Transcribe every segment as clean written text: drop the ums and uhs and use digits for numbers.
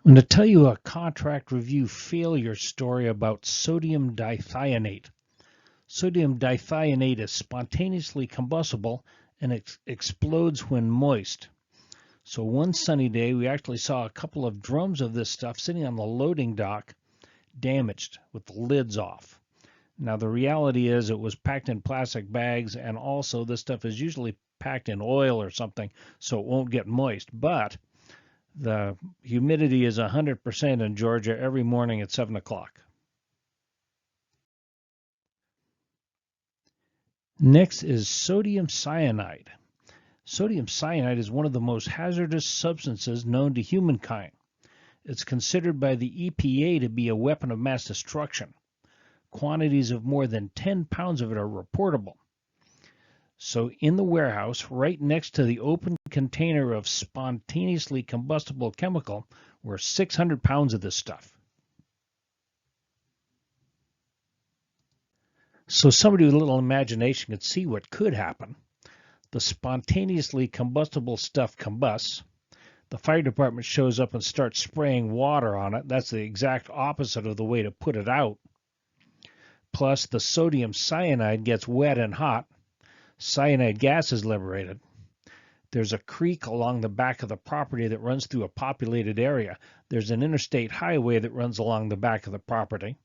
I'm going to tell you a contract review failure story about sodium dithionate. Sodium dithionate is spontaneously combustible and explodes when moist. So one sunny day, we actually saw a couple of drums of this stuff sitting on the loading dock, damaged with the lids off. Now the reality is it was packed in plastic bags, and also this stuff is usually packed in oil or something, so it won't get moist. But the humidity is 100% in Georgia every morning at 7 o'clock. Next is sodium cyanide. Sodium cyanide is one of the most hazardous substances known to humankind. It's considered by the EPA to be a weapon of mass destruction. Quantities of more than 10 pounds of it are reportable. So in the warehouse, right next to the open container of spontaneously combustible chemical, were 600 pounds of this stuff. So somebody with a little imagination could see what could happen. The spontaneously combustible stuff combusts. The fire department shows up and starts spraying water on it. That's the exact opposite of the way to put it out. Plus, the sodium cyanide gets wet and hot. Cyanide gas is liberated. There's a creek along the back of the property that runs through a populated area. There's an interstate highway that runs along the back of the property.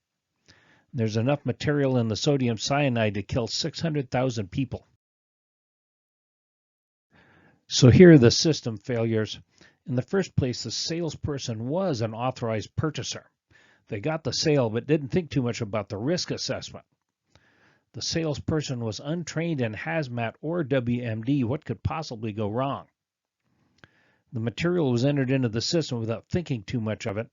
There's enough material in the sodium cyanide to kill 600,000 people. So here are the system failures. In the first place, the salesperson was an authorized purchaser. They got the sale but didn't think too much about the risk assessment. The salesperson was untrained in hazmat or WMD. What could possibly go wrong? The material was entered into the system without thinking too much of it.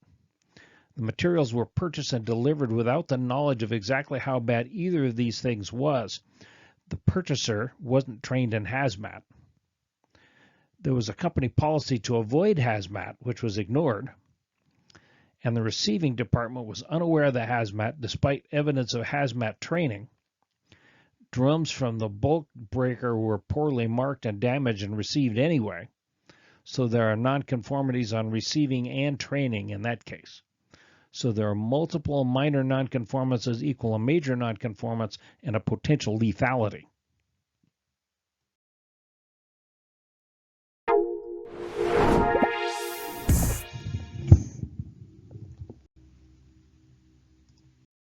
The materials were purchased and delivered without the knowledge of exactly how bad either of these things was. The purchaser wasn't trained in hazmat. There was a company policy to avoid hazmat, which was ignored. And the receiving department was unaware of the hazmat despite evidence of hazmat training. Drums from the bulk breaker were poorly marked and damaged and received anyway. So there are nonconformities on receiving and training in that case. So there are multiple minor nonconformances equal a major nonconformance and a potential lethality.